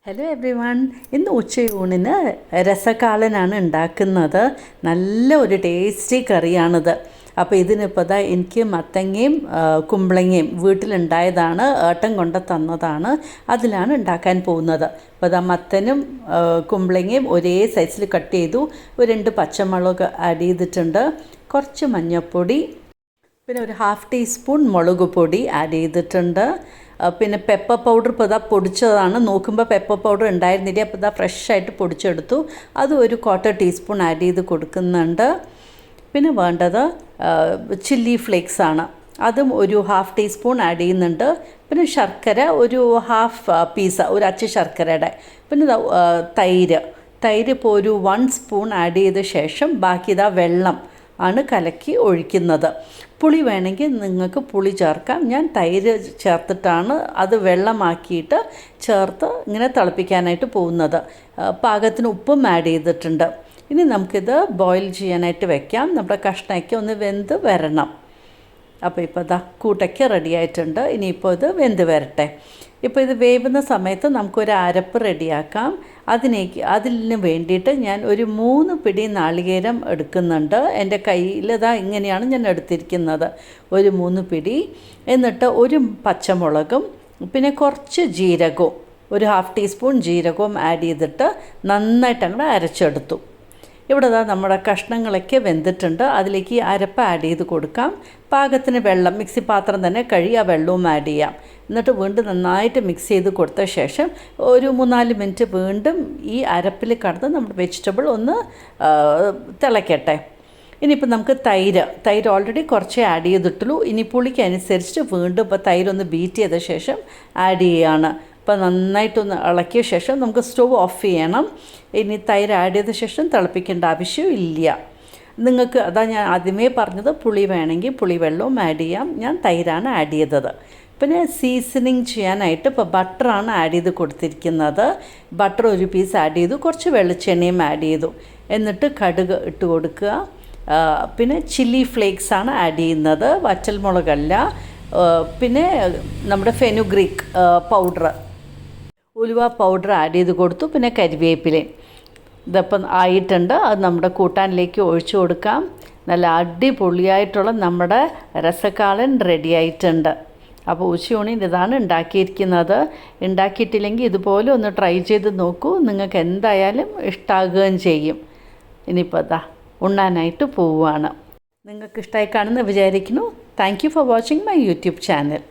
Hello every one. ഇന്ന് ഉച്ചയൂണിന് രസക്കാളനാണ് ഉണ്ടാക്കുന്നത്. നല്ല ഒരു ടേസ്റ്റി കറിയാണിത്. അപ്പോൾ ഇതിനിപ്പോൾ ദാ എനിക്ക് മത്തങ്ങയും കുമ്പളങ്ങയും വീട്ടിലുണ്ടായതാണ്, ഏട്ടൻ കൊണ്ട് തന്നതാണ്. അതിലാണ് ഉണ്ടാക്കാൻ പോകുന്നത്. അപ്പോൾ ദാ മത്തനും കുമ്പളങ്ങയും ഒരേ സൈസിൽ കട്ട് ചെയ്തു. ഒരു 2 പച്ചമുളക് ആഡ് ചെയ്തിട്ടുണ്ട്. കുറച്ച് മഞ്ഞൾപ്പൊടി, പിന്നെ ഒരു 1/2 ടീസ്പൂൺ മുളക് പൊടി ആഡ് ചെയ്തിട്ടുണ്ട്. പിന്നെ പെപ്പർ പൗഡർ ഇപ്പോൾ ഇതാ പൊടിച്ചതാണ്. നോക്കുമ്പോൾ പെപ്പർ പൗഡർ ഉണ്ടായിരുന്നില്ല. അപ്പോൾ ഇതാ ഫ്രഷായിട്ട് പൊടിച്ചെടുത്തു. അത് ഒരു 1/4 ടീസ്പൂൺ ആഡ് ചെയ്ത് കൊടുക്കുന്നുണ്ട്. പിന്നെ വേണ്ടത് ചില്ലി ഫ്ലേക്സ് ആണ്. അതും ഒരു 1/2 ടീസ്പൂൺ ആഡ് ചെയ്യുന്നുണ്ട്. പിന്നെ ശർക്കര ഒരു 1/2 പീസ്, ഒരു അച്ച് ശർക്കരയുടെ. പിന്നെ തൈര് ഇപ്പോൾ ഒരു 1 സ്പൂൺ ആഡ് ചെയ്ത ശേഷം ബാക്കി ഇതാ വെള്ളം ആണ് കലക്കി ഒഴിക്കുന്നത്. പുളി വേണമെങ്കിൽ നിങ്ങൾക്ക് പുളി ചേർക്കാം. ഞാൻ തൈര് ചേർത്തിട്ടാണ് അത് വെള്ളമാക്കിയിട്ട് ചേർത്ത് ഇങ്ങനെ തിളപ്പിക്കാനായിട്ട് പോകുന്നത്. പാകത്തിന് ഉപ്പും ആഡ് ചെയ്തിട്ടുണ്ട്. ഇനി നമുക്കിത് ബോയിൽ ചെയ്യാനായിട്ട് വെക്കാം. നമ്മുടെ കഷ്ണമൊക്കെ ഒന്ന് വെന്ത് വരണം. അപ്പോൾ ഇപ്പോൾ ഇതാ കൂട്ടയ്ക്ക് റെഡി ആയിട്ടുണ്ട്. ഇനിയിപ്പോൾ ഇത് വെന്ത് വരട്ടെ. ഇപ്പോൾ ഇത് വേവുന്ന സമയത്ത് നമുക്കൊരു അരപ്പ് റെഡിയാക്കാം. അതിന് വേണ്ടിയിട്ട് ഞാൻ ഒരു 3 പിടി നാളികേരം എടുക്കുന്നുണ്ട്. എൻ്റെ കയ്യിൽ ഇതാ ഇങ്ങനെയാണ് ഞാൻ എടുത്തിരിക്കുന്നത്. ഒരു 3 പിടി. എന്നിട്ട് ഒരു പച്ചമുളകും പിന്നെ കുറച്ച് ജീരകവും, ഒരു 1/2 ടീസ്പൂൺ ജീരകവും ആഡ് ചെയ്തിട്ട് നന്നായിട്ട് അങ്ങോട്ട് അരച്ചെടുത്തു. ഇവിടെ നമ്മുടെ കഷ്ണങ്ങളൊക്കെ വെന്തിട്ടുണ്ട്. അതിലേക്ക് ഈ അരപ്പ് ആഡ് ചെയ്ത് കൊടുക്കാം. പാകത്തിന് വെള്ളം, മിക്സി പാത്രം തന്നെ കഴുകി ആ വെള്ളവും ആഡ് ചെയ്യാം. എന്നിട്ട് വീണ്ടും നന്നായിട്ട് മിക്സ് ചെയ്ത് കൊടുത്ത ശേഷം ഒരു 3-4 മിനിറ്റ് വീണ്ടും ഈ അരപ്പിൽ കടന്ന് നമ്മുടെ വെജിറ്റബിൾ ഒന്ന് തിളയ്ക്കട്ടെ. ഇനിയിപ്പോൾ നമുക്ക് തൈര് ഓൾറെഡി കുറച്ചേ ആഡ് ചെയ്തിട്ടുള്ളൂ. ഇനി പുളിക്കനുസരിച്ച് വീണ്ടും ഇപ്പോൾ തൈരൊന്ന് ബീറ്റ് ചെയ്ത ശേഷം ആഡ് ചെയ്യുകയാണ്. അപ്പോൾ നന്നായിട്ടൊന്ന് ഇളക്കിയ ശേഷം നമുക്ക് സ്റ്റവ് ഓഫ് ചെയ്യണം. ഇനി തൈര് ആഡ് ചെയ്ത ശേഷം തിളപ്പിക്കേണ്ട ആവശ്യമില്ല. നിങ്ങൾക്ക് അതാ ഞാൻ ആദ്യമേ പറഞ്ഞത്, പുളി വേണമെങ്കിൽ പുളി വെള്ളവും ആഡ് ചെയ്യാം. ഞാൻ തൈരാണ് ആഡ് ചെയ്തത്. പിന്നെ സീസണിങ് ചെയ്യാനായിട്ട് ഇപ്പോൾ ബട്ടറാണ് ആഡ് ചെയ്ത് കൊടുത്തിരിക്കുന്നത്. ബട്ടർ ഒരു പീസ് ആഡ് ചെയ്തു. കുറച്ച് വെളിച്ചെണ്ണയും ആഡ് ചെയ്തു. എന്നിട്ട് കടുക് ഇട്ട് കൊടുക്കുക. പിന്നെ ചില്ലി ഫ്ലേക്സ് ആണ് ആഡ് ചെയ്യുന്നത്, വറ്റൽമുളകല്ല. പിന്നെ നമ്മുടെ ഫെനുഗ്രീക്ക് പൗഡർ, ഉലുവ പൗഡർ ആഡ് ചെയ്ത് കൊടുത്തു. പിന്നെ കരിവേപ്പിലയും ഇതപ്പം ആയിട്ടുണ്ട്. അത് നമ്മുടെ കൂട്ടാനിലേക്ക് ഒഴിച്ചു കൊടുക്കാം. നല്ല അടിപൊളിയായിട്ടുള്ള നമ്മുടെ രസക്കാളൻ റെഡി ആയിട്ടുണ്ട്. അപ്പോൾ ഉച്ചയൂണിന് ഇതാണ് ഉണ്ടാക്കിയിരിക്കുന്നത്. ഉണ്ടാക്കിയിട്ടില്ലെങ്കിൽ ഇതുപോലെ ഒന്ന് ട്രൈ ചെയ്ത് നോക്കൂ. നിങ്ങൾക്ക് എന്തായാലും ഇഷ്ടമാകുകയും ചെയ്യും. ഇനിയിപ്പോൾ അതാ ഉണ്ണാനായിട്ട് പോവുകയാണ്. നിങ്ങൾക്ക് ഇഷ്ടമായി കാണുമെന്ന് വിചാരിക്കുന്നു. Thank you for watching my YouTube channel.